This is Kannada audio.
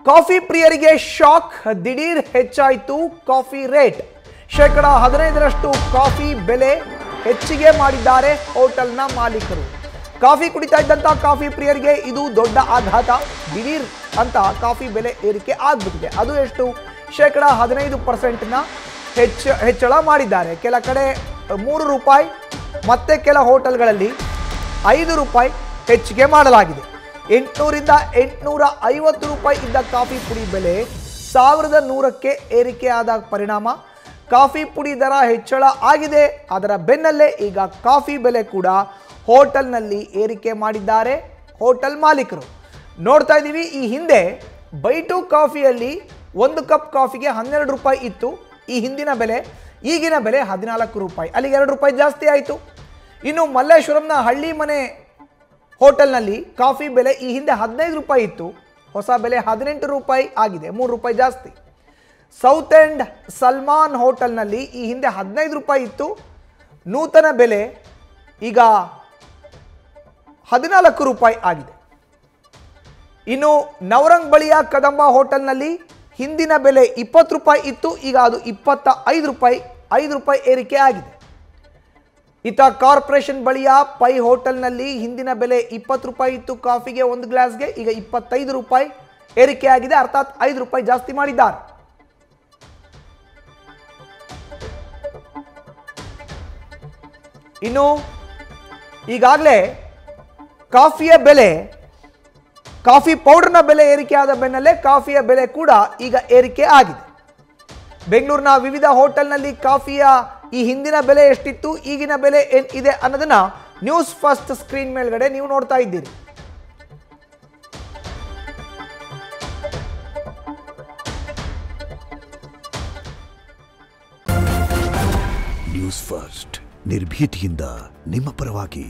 ಕಾಫಿ ಪ್ರಿಯರಿಗೆ ಶಾಕ್, ದಿಢೀರ್ ಹೆಚ್ಚಾಯಿತು ಕಾಫಿ ರೇಟ್. 15% ಕಾಫಿ ಬೆಲೆ ಹೆಚ್ಚಿಗೆ ಮಾಡಿದ್ದಾರೆ ಹೋಟೆಲ್ನ ಮಾಲೀಕರು. ಕಾಫಿ ಕುಡಿತಾ ಇದ್ದಂತ ಕಾಫಿ ಪ್ರಿಯರಿಗೆ ಇದು ದೊಡ್ಡ ಆಘಾತ. ದಿಢೀರ್ ಅಂತ ಕಾಫಿ ಬೆಲೆ ಏರಿಕೆ ಆಗ್ಬಿಟ್ಟಿದೆ. ಅದು ಎಷ್ಟು? 15% ಹೆಚ್ಚಳ ಮಾಡಿದ್ದಾರೆ. ಕೆಲ ಕಡೆ 3 ರೂಪಾಯಿ, ಮತ್ತೆ ಕೆಲ ಹೋಟೆಲ್ಗಳಲ್ಲಿ 5 ರೂಪಾಯಿ ಹೆಚ್ಚಿಗೆ ಮಾಡಲಾಗಿದೆ. 800ರಿಂದ 850 ರೂಪಾಯಿ ಇದ್ದ ಕಾಫಿ ಪುಡಿ ಬೆಲೆ 1100ಕ್ಕೆ ಏರಿಕೆಯಾದ ಪರಿಣಾಮ ಕಾಫಿ ಪುಡಿ ದರ ಹೆಚ್ಚಳ ಆಗಿದೆ. ಅದರ ಬೆನ್ನಲ್ಲೇ ಈಗ ಕಾಫಿ ಬೆಲೆ ಕೂಡ ಹೋಟೆಲ್ನಲ್ಲಿ ಏರಿಕೆ ಮಾಡಿದ್ದಾರೆ ಹೋಟೆಲ್ ಮಾಲೀಕರು. ನೋಡ್ತಾ ಇದ್ದೀವಿ, ಈ ಹಿಂದೆ ಬೈಟು ಕಾಫಿಯಲ್ಲಿ 1 ಕಪ್ ಕಾಫಿಗೆ 12 ರೂಪಾಯಿ ಇತ್ತು ಈ ಹಿಂದಿನ ಬೆಲೆ. ಈಗಿನ ಬೆಲೆ 14 ರೂಪಾಯಿ, ಅಲ್ಲಿಗೆ 2 ರೂಪಾಯಿ ಜಾಸ್ತಿ ಆಯಿತು. ಇನ್ನು ಮಲ್ಲೇಶ್ವರಂನ ಹಳ್ಳಿ ಮನೆ ಹೋಟೆಲ್ನಲ್ಲಿ ಕಾಫಿ ಬೆಲೆ ಈ ಹಿಂದೆ 15 ರೂಪಾಯಿ ಇತ್ತು, ಹೊಸ ಬೆಲೆ 18 ರೂಪಾಯಿ ಆಗಿದೆ, 3 ರೂಪಾಯಿ ಜಾಸ್ತಿ. ಸೌತ್ ಎಂಡ್ ಸಲ್ಮಾನ್ ಹೋಟೆಲ್ನಲ್ಲಿ ಈ ಹಿಂದೆ 15 ರೂಪಾಯಿ ಇತ್ತು, ನೂತನ ಬೆಲೆ ಈಗ 14 ರೂಪಾಯಿ ಆಗಿದೆ. ಇನ್ನು ನವರಂಗ್ ಬಳಿಯ ಕದಂಬ ಹೋಟೆಲ್ನಲ್ಲಿ ಹಿಂದಿನ ಬೆಲೆ 20 ರೂಪಾಯಿ ಇತ್ತು, ಈಗ ಅದು 25 ರೂಪಾಯಿ, 5 ರೂಪಾಯಿ ಏರಿಕೆ ಆಗಿದೆ. ಇತ್ತ ಕಾರ್ಪೊರೇಷನ್ ಬಳಿಯ ಪೈ ಹೋಟೆಲ್ನಲ್ಲಿ ಹಿಂದಿನ ಬೆಲೆ 20 ರೂಪಾಯಿ ಇತ್ತು ಕಾಫಿಗೆ 1 ಗ್ಲಾಸ್ಗೆ, ಈಗ 25 ರೂಪಾಯಿ ಏರಿಕೆ ಆಗಿದೆ, ಅರ್ಥಾತ್ 5 ರೂಪಾಯಿ ಜಾಸ್ತಿ ಮಾಡಿದ್ದಾರೆ. ಇನ್ನು ಈಗಾಗಲೇ ಕಾಫಿಯ ಬೆಲೆ, ಕಾಫಿ ಪೌಡರ್ನ ಬೆಲೆ ಏರಿಕೆಯಾದ ಬೆನ್ನಲ್ಲೇ ಕಾಫಿಯ ಬೆಲೆ ಕೂಡ ಈಗ ಏರಿಕೆ ಆಗಿದೆ. ಬೆಂಗಳೂರಿನ ವಿವಿಧ ಹೋಟೆಲ್ನಲ್ಲಿ ಕಾಫಿಯ ಈ ಹಿಂದಿನ ಬೆಲೆ ಎಷ್ಟಿತ್ತು, ಈಗಿನ ಬೆಲೆ ಏನಿದೆ ಅನ್ನೋದನ್ನ ನ್ಯೂಸ್ ಫಸ್ಟ್ ಸ್ಕ್ರೀನ್ ಮೇಲ್ಗಡೆ ನೀವು ನೋಡ್ತಾ ಇದ್ದೀರಿ. ನ್ಯೂಸ್ ಫಸ್ಟ್ ನಿರ್ಭೀತಿಯಿಂದ ನಿಮ್ಮ ಪರವಾಗಿ.